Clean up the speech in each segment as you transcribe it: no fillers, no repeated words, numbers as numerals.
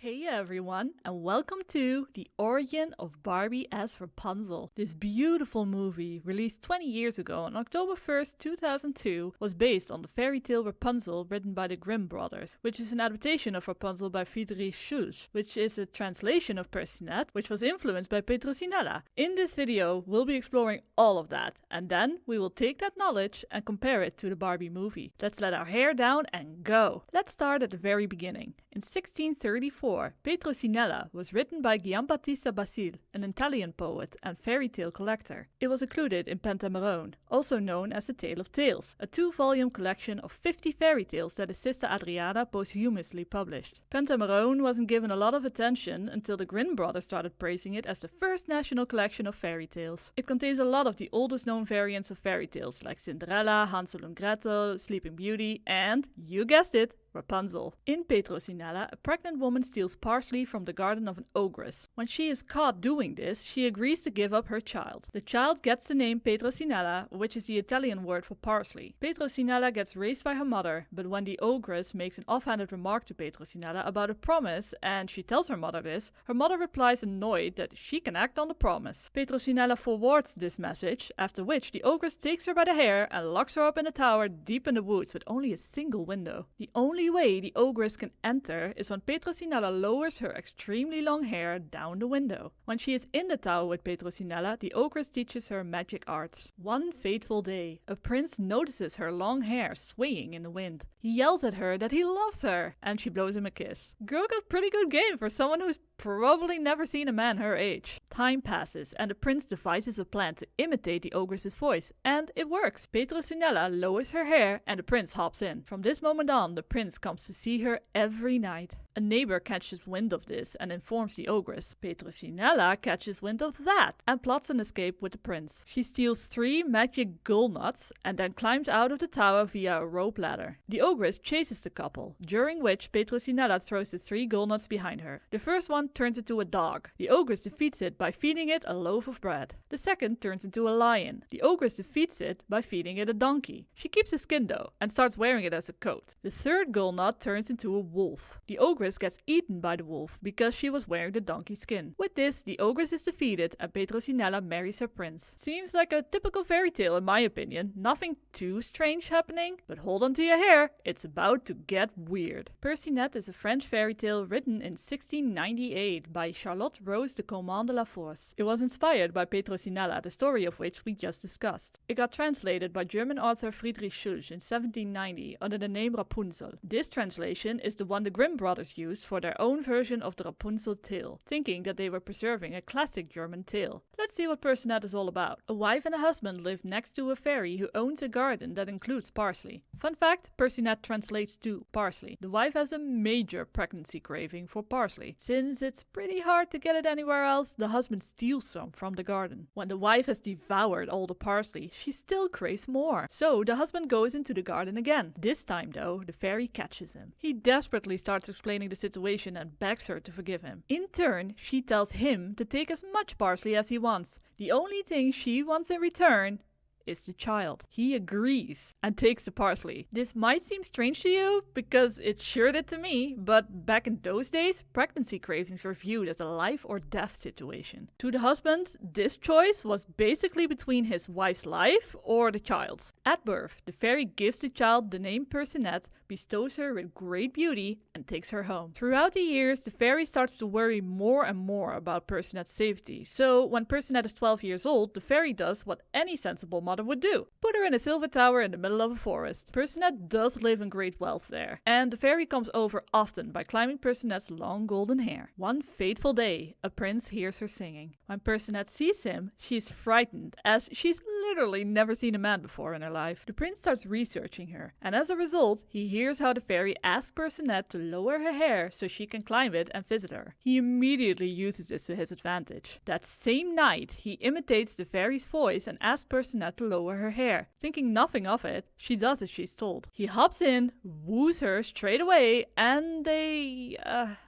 Hey everyone, and welcome to The Origin of Barbie as Rapunzel. This beautiful movie, released 20 years ago on October 1st, 2002, was based on the fairy tale Rapunzel written by the Grimm brothers, which is an adaptation of Rapunzel by vids, which is a translation of Persinette, which was influenced by Petrosinella. In this video, we'll be exploring all of that, and then we will take that knowledge and compare it to the Barbie movie. Let's let our hair down and go! Let's start at the very beginning. In 1634, Petrosinella was written by Giambattista Basile, an Italian poet and fairy tale collector. It was included in Pentamerone, also known as The Tale of Tales, a 2-volume collection of 50 fairy tales that his sister Adriana posthumously published. Pentamerone wasn't given a lot of attention until the Grimm brothers started praising it as the first national collection of fairy tales. It contains a lot of the oldest known variants of fairy tales like Cinderella, Hansel and Gretel, Sleeping Beauty, and, you guessed it, Rapunzel. In Petrosinella, a pregnant woman steals parsley from the garden of an ogress. When she is caught doing this, she agrees to give up her child. The child gets the name Petrosinella, which is the Italian word for parsley. Petrosinella gets raised by her mother, but when the ogress makes an offhanded remark to Petrosinella about a promise, and she tells her mother this, her mother replies annoyed that she can act on the promise. Petrosinella forwards this message, after which the ogress takes her by the hair and locks her up in a tower deep in the woods with only a single window. The only way the ogress can enter is when Petrosinella lowers her extremely long hair down the window. When she is in the tower with Petrosinella, the ogress teaches her magic arts. One fateful day, a prince notices her long hair swaying in the wind. He yells at her that he loves her, and she blows him a kiss. Girl got pretty good game for someone who's probably never seen a man her age. Time passes, and the prince devises a plan to imitate the ogress's voice, and it works. Petrosinella lowers her hair, and the prince hops in. From this moment on, the prince comes to see her every night. A neighbor catches wind of this and informs the ogress. Petrosinella catches wind of that and plots an escape with the prince. She steals 3 magic gallnuts and then climbs out of the tower via a rope ladder. The ogress chases the couple, during which Petrosinella throws the 3 gallnuts behind her. The first one turns into a dog. The ogress defeats it by feeding it a loaf of bread. The second turns into a lion. The ogress defeats it by feeding it a donkey. She keeps the skin though and starts wearing it as a coat. The third gallnut turns into a wolf. The ogress gets eaten by the wolf because she was wearing the donkey skin. With this, the ogress is defeated and Petrosinella marries her prince. Seems like a typical fairy tale in my opinion. Nothing too strange happening, but hold on to your hair, it's about to get weird. Persinette is a French fairy tale written in 1698 by Charlotte Rose de Command de la Force. It was inspired by Petrosinella, the story of which we just discussed. It got translated by German author Friedrich Schulz in 1790 under the name Rapunzel. This translation is the one the Grimm brothers used for their own version of the Rapunzel tale, thinking that they were preserving a classic German tale. Let's see what Persinette is all about. A wife and a husband live next to a fairy who owns a garden that includes parsley. Fun fact, Persinette translates to parsley. The wife has a major pregnancy craving for parsley. Since it's pretty hard to get it anywhere else, the husband steals some from the garden. When the wife has devoured all the parsley, she still craves more. So the husband goes into the garden again. This time though, the fairy catches him. He desperately starts explaining the situation and begs her to forgive him. In turn, she tells him to take as much parsley as he wants. The only thing she wants in return is the child. He agrees and takes the parsley. This might seem strange to you, because it sure did to me, but back in those days, pregnancy cravings were viewed as a life or death situation. To the husband, this choice was basically between his wife's life or the child's. At birth, the fairy gives the child the name Persinette, bestows her with great beauty, and takes her home. Throughout the years, the fairy starts to worry more and more about Persinette's safety. So when Persinette is 12 years old, the fairy does what any sensible mother would do. Put her in a silver tower in the middle of a forest. Persinette does live in great wealth there, and the fairy comes over often by climbing Persinette's long golden hair. One fateful day, a prince hears her singing. When Persinette sees him, she is frightened, as she's literally never seen a man before in her life. The prince starts researching her, and as a result, he hears how the fairy asks Persinette to lower her hair so she can climb it and visit her. He immediately uses this to his advantage. That same night, he imitates the fairy's voice and asks Persinette to lower her hair. Thinking nothing of it, she does as she's told. He hops in, woos her straight away, and they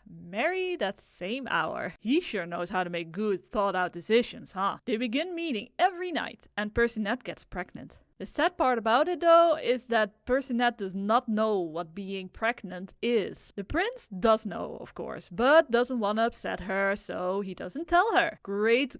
marry that same hour. He sure knows how to make good, thought out decisions, huh? They begin meeting every night, and Persinette gets pregnant. The sad part about it though is that Persinette does not know what being pregnant is. The prince does know, of course, but doesn't want to upset her, so he doesn't tell her. Great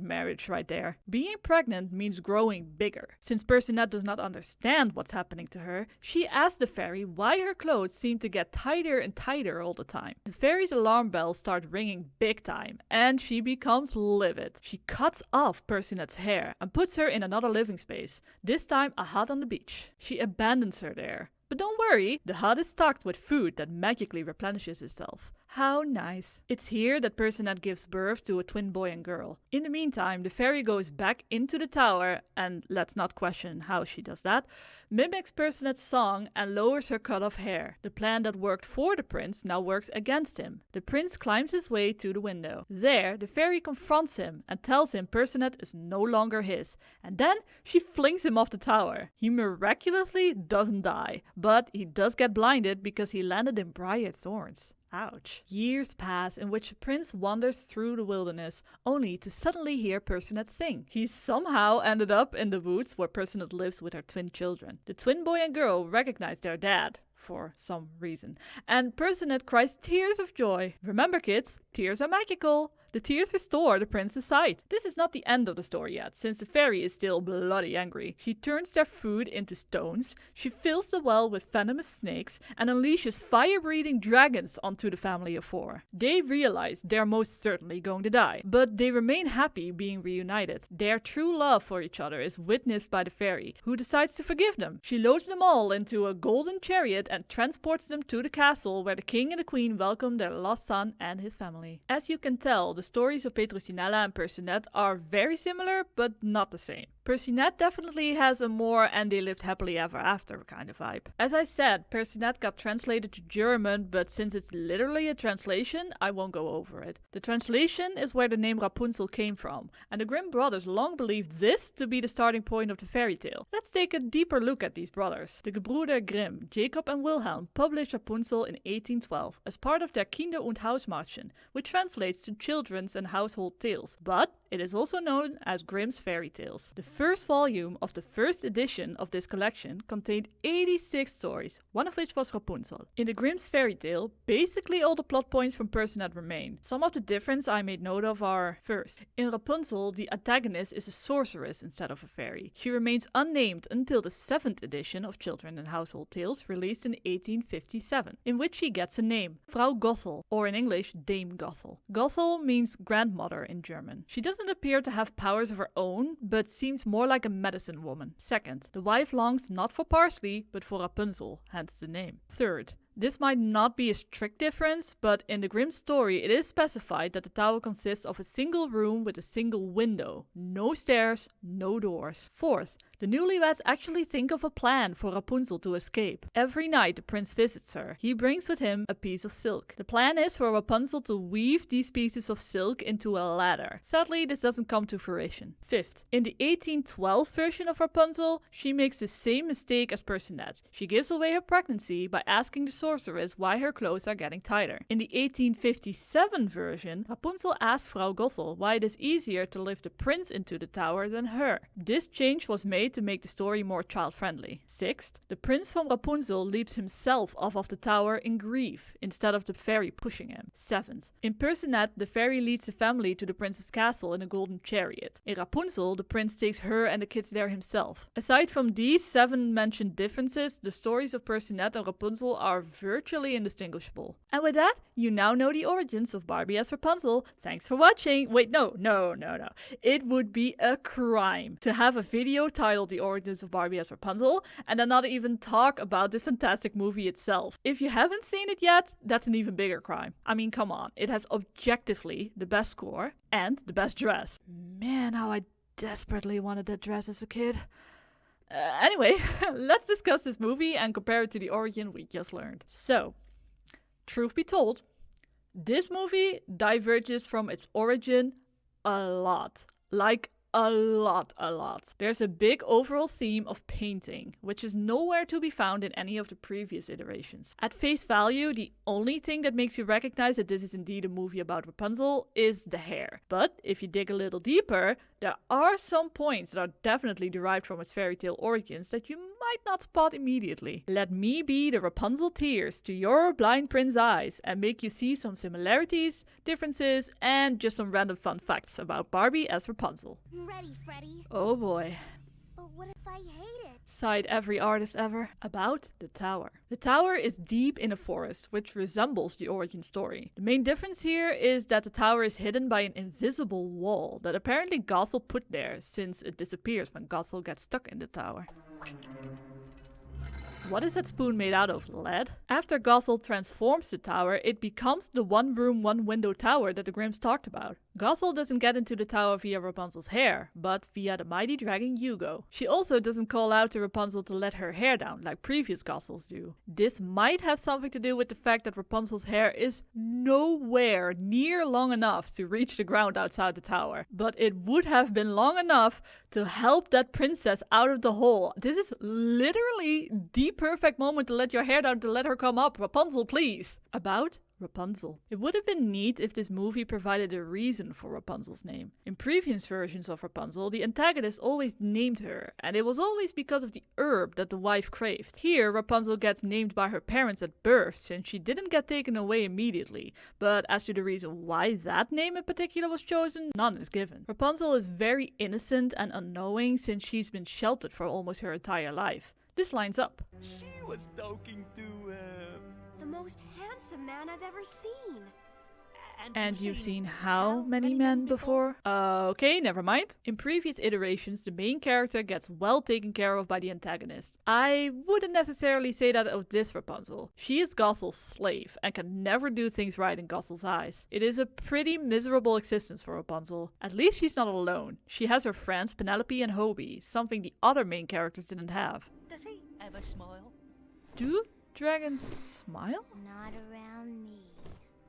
marriage right there. Being pregnant means growing bigger. Since Persinette does not understand what's happening to her, she asks the fairy why her clothes seem to get tighter and tighter all the time. The fairy's alarm bells start ringing big time, and she becomes livid. She cuts off Persinette's hair and puts her in another living space, this time a hut on the beach. She abandons her there. But don't worry, the hut is stocked with food that magically replenishes itself. How nice. It's here that Persinette gives birth to a twin boy and girl. In the meantime, the fairy goes back into the tower, and let's not question how she does that, mimics Persinette's song and lowers her cut off hair. The plan that worked for the prince now works against him. The prince climbs his way to the window. There, the fairy confronts him and tells him Persinette is no longer his, and then she flings him off the tower. He miraculously doesn't die, but he does get blinded because he landed in briar thorns. Ouch. Years pass in which the prince wanders through the wilderness, only to suddenly hear Persinette sing. He somehow ended up in the woods where Persinette lives with her twin children. The twin boy and girl recognize their dad, for some reason, and Persinette cries tears of joy. Remember kids, tears are magical. The tears restore the prince's sight. This is not the end of the story yet, since the fairy is still bloody angry. She turns their food into stones, she fills the well with venomous snakes, and unleashes fire-breathing dragons onto the family of 4. They realize they're most certainly going to die, but they remain happy being reunited. Their true love for each other is witnessed by the fairy, who decides to forgive them. She loads them all into a golden chariot and transports them to the castle where the king and the queen welcome their lost son and his family. As you can tell, the stories of Petrosinella and Persinette are very similar, but not the same. Persinette definitely has a more and they lived happily ever after kind of vibe. As I said, Persinette got translated to German, but since it's literally a translation, I won't go over it. The translation is where the name Rapunzel came from, and the Grimm brothers long believed this to be the starting point of the fairy tale. Let's take a deeper look at these brothers. The Gebroeder Grimm, Jacob and Wilhelm, published Rapunzel in 1812 as part of their Kinder- und Hausmärchen, which translates to children's and household tales, but it is also known as Grimm's fairy tales. The first volume of the first edition of this collection contained 86 stories, one of which was Rapunzel. In the Grimm's fairy tale, basically all the plot points from Persinette remain. Some of the difference I made note of are: first, in Rapunzel, the antagonist is a sorceress instead of a fairy. She remains unnamed until the 7th edition of Children and Household Tales, released in 1857, in which she gets a name, Frau Gothel, or in English, Dame Gothel. Gothel means grandmother in German. She doesn't appear to have powers of her own, but seems more like a medicine woman. Second, the wife longs not for parsley, but for Rapunzel, hence the name. Third, this might not be a strict difference, but in the Grimm story it is specified that the tower consists of a single room with a single window. No stairs, no doors. Fourth, the newlyweds actually think of a plan for Rapunzel to escape. Every night the prince visits her. He brings with him a piece of silk. The plan is for Rapunzel to weave these pieces of silk into a ladder. Sadly, this doesn't come to fruition. Fifth, in the 1812 version of Rapunzel, she makes the same mistake as Persinette. She gives away her pregnancy by asking the sorceress why her clothes are getting tighter. In the 1857 version, Rapunzel asks Frau Gothel why it is easier to lift the prince into the tower than her. This change was made to make the story more child-friendly. Sixth, the prince from Rapunzel leaps himself off of the tower in grief, instead of the fairy pushing him. Seventh, in Persinette, the fairy leads the family to the prince's castle in a golden chariot. In Rapunzel, the prince takes her and the kids there himself. Aside from these 7 mentioned differences, the stories of Persinette and Rapunzel are virtually indistinguishable. And with that, you now know the origins of Barbie as Rapunzel. Thanks for watching. Wait, no. It would be a crime to have a video titled The Origins of Barbie as Rapunzel and then not even talk about this fantastic movie itself. If you haven't seen it yet, that's an even bigger crime. I mean, come on. It has objectively the best score and the best dress. Man, how I desperately wanted that dress as a kid. Anyway, let's discuss this movie and compare it to the origin we just learned. So, truth be told, this movie diverges from its origin a lot. Like, a lot. There's a big overall theme of painting, which is nowhere to be found in any of the previous iterations. At face value, the only thing that makes you recognize that this is indeed a movie about Rapunzel is the hair. But if you dig a little deeper, there are some points that are definitely derived from its fairy tale origins that you might not spot immediately. Let me be the Rapunzel tears to your blind prince eyes and make you see some similarities, differences, and just some random fun facts about Barbie as Rapunzel. Ready, Freddy. Oh boy. But what if I hate it? Sighed every artist ever. About the tower. The tower is deep in a forest, which resembles the origin story. The main difference here is that the tower is hidden by an invisible wall that apparently Gothel put there, since it disappears when Gothel gets stuck in the tower. What is that spoon made out of? Lead? After Gothel transforms the tower, it becomes the one room, one window tower that the Grimms talked about. Gothel doesn't get into the tower via Rapunzel's hair, but via the mighty dragon Hugo. She also doesn't call out to Rapunzel to let her hair down, like previous Gothels do. This might have something to do with the fact that Rapunzel's hair is nowhere near long enough to reach the ground outside the tower. But it would have been long enough to help that princess out of the hole. This is literally the perfect moment to let your hair down, to let her come up. Rapunzel, please. About Rapunzel. It would have been neat if this movie provided a reason for Rapunzel's name. In previous versions of Rapunzel, the antagonist always named her, and it was always because of the herb that the wife craved. Here, Rapunzel gets named by her parents at birth, since she didn't get taken away immediately, but as to the reason why that name in particular was chosen, none is given. Rapunzel is very innocent and unknowing since she's been sheltered for almost her entire life. This lines up. She was talking to, The most handsome man I've ever seen. And you've seen how many men before? Okay, never mind. In previous iterations, the main character gets well taken care of by the antagonist. I wouldn't necessarily say that of this Rapunzel. She is Gothel's slave and can never do things right in Gothel's eyes. It is a pretty miserable existence for Rapunzel. At least she's not alone. She has her friends Penelope and Hobie, something the other main characters didn't have. Does he ever smile? Do dragons smile? Not around me.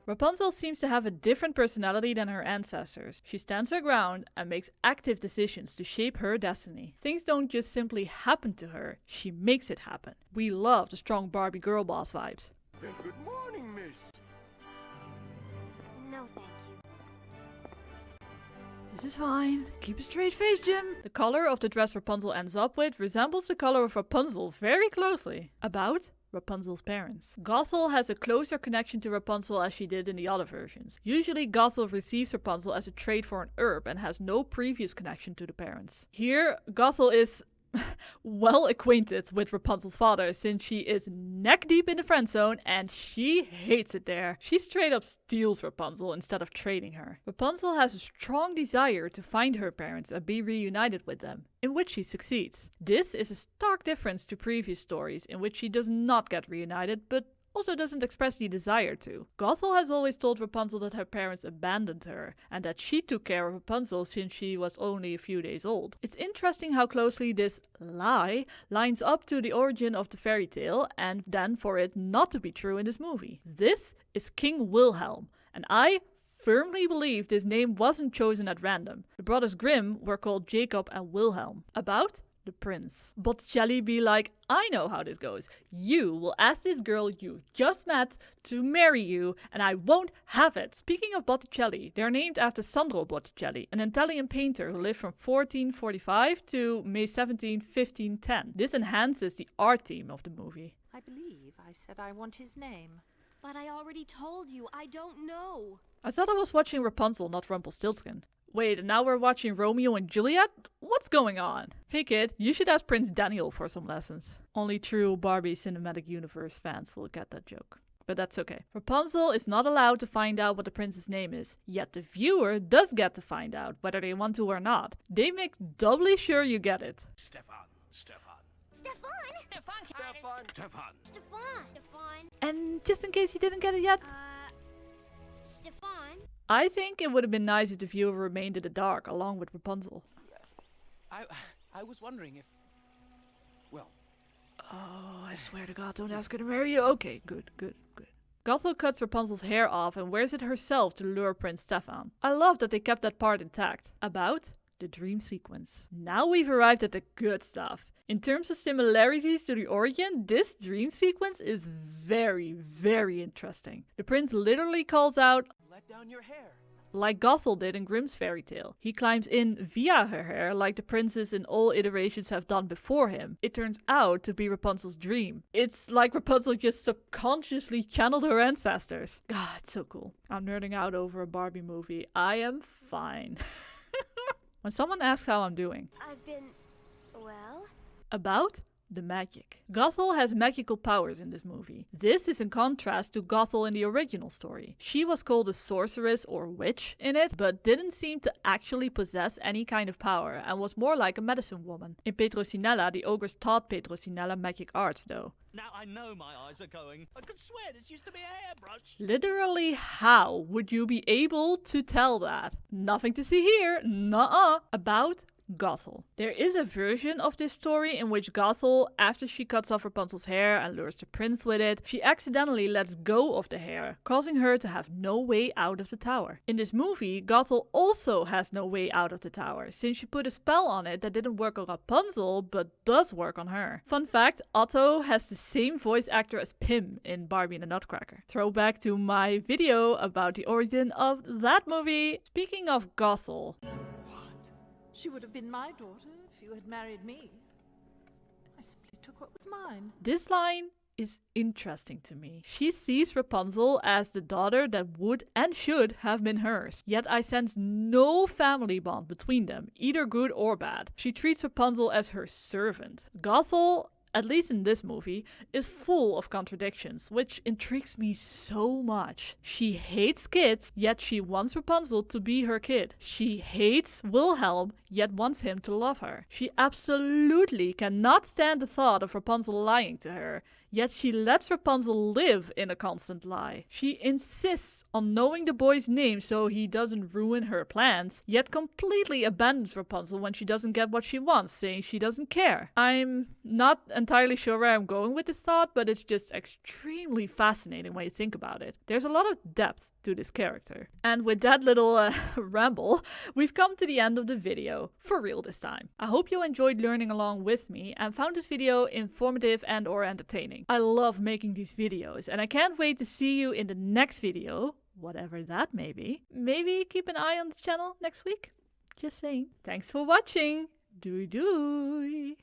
Rapunzel seems to have a different personality than her ancestors. She stands her ground and makes active decisions to shape her destiny. Things don't just simply happen to her, she makes it happen. We love the strong Barbie girl boss vibes. Good morning, miss. No, thank you. This is fine. Keep a straight face, Jim. The color of the dress Rapunzel ends up with resembles the color of Rapunzel very closely. About Rapunzel's parents. Gothel has a closer connection to Rapunzel as she did in the other versions. Usually Gothel receives Rapunzel as a trade for an herb and has no previous connection to the parents. Here, Gothel is well acquainted with Rapunzel's father since she is neck deep in the friend zone and she hates it there. She straight up steals Rapunzel instead of trading her. Rapunzel has a strong desire to find her parents and be reunited with them, in which she succeeds. This is a stark difference to previous stories in which she does not get reunited but also doesn't express the desire to. Gothel has always told Rapunzel that her parents abandoned her, and that she took care of Rapunzel since she was only a few days old. It's interesting how closely this lie lines up to the origin of the fairy tale, and then for it not to be true in this movie. This is King Wilhelm, and I firmly believe this name wasn't chosen at random. The brothers Grimm were called Jacob and Wilhelm. About the prince. Botticelli be like, I know how this goes. You will ask this girl you just met to marry you, and I won't have it. Speaking of Botticelli, they're named after Sandro Botticelli, an Italian painter who lived from 1445 to May 17, 1510. This enhances the art theme of the movie. I believe I said I want his name. But I already told you, I don't know. I thought I was watching Rapunzel, not Rumpelstiltskin. Wait, and now we're watching Romeo and Juliet? What's going on? Hey kid, you should ask Prince Daniel for some lessons. Only true Barbie Cinematic Universe fans will get that joke. But that's okay. Rapunzel is not allowed to find out what the prince's name is, yet the viewer does get to find out, whether they want to or not. They make doubly sure you get it. Stefan. And just in case you didn't get it yet, Stefan? I think it would have been nice if the viewer remained in the dark along with Rapunzel. I was wondering if... Well... Oh, I swear to God, don't ask her to marry you. Okay, good. Gothel cuts Rapunzel's hair off and wears it herself to lure Prince Stefan. I love that they kept that part intact. About the dream sequence. Now we've arrived at the good stuff. In terms of similarities to the origin, this dream sequence is very, very interesting. The prince literally calls out, Let down your hair. like Gothel did in Grimm's fairy tale. He climbs in via her hair like the princes in all iterations have done before him. It turns out to be Rapunzel's dream. It's like Rapunzel just subconsciously channeled her ancestors. God, it's so cool. I'm nerding out over a Barbie movie. I am fine. When someone asks how I'm doing, I've been... well... about the magic. Gothel has magical powers in this movie. This is in contrast to Gothel in the original story. She was called a sorceress or witch in it, but didn't seem to actually possess any kind of power and was more like a medicine woman. In Petrosinella, the ogres taught Petrosinella magic arts though. Now I know my eyes are going. I could swear this used to be a hairbrush. Literally, how would you be able to tell that? Nothing to see here. Nuh-uh. About Gothel. There is a version of this story in which Gothel, after she cuts off Rapunzel's hair and lures the prince with it, she accidentally lets go of the hair, causing her to have no way out of the tower. In this movie, Gothel also has no way out of the tower, since she put a spell on it that didn't work on Rapunzel, but does work on her. Fun fact, Otto has the same voice actor as Pim in Barbie and the Nutcracker. Throwback to my video about the origin of that movie. Speaking of Gothel, She would have been my daughter if you had married me. I simply took what was mine. this line is interesting to me. She sees Rapunzel as the daughter that would and should have been hers. Yet I sense no family bond between them, either good or bad. She treats Rapunzel as her servant. Gothel, at least in this movie, is full of contradictions, which intrigues me so much. She hates kids, yet she wants Rapunzel to be her kid. She hates Wilhelm, yet wants him to love her. She absolutely cannot stand the thought of Rapunzel lying to her, yet she lets Rapunzel live in a constant lie. She insists on knowing the boy's name so he doesn't ruin her plans, yet completely abandons Rapunzel when she doesn't get what she wants, saying she doesn't care. I'm not entirely sure where I'm going with this thought, but it's just extremely fascinating when you think about it. There's a lot of depth to this character. And with that little ramble, we've come to the end of the video, for real this time. I hope you enjoyed learning along with me and found this video informative and or entertaining. I love making these videos and I can't wait to see you in the next video, whatever that may be. Maybe keep an eye on the channel next week? Just saying. Thanks for watching. Doei doei.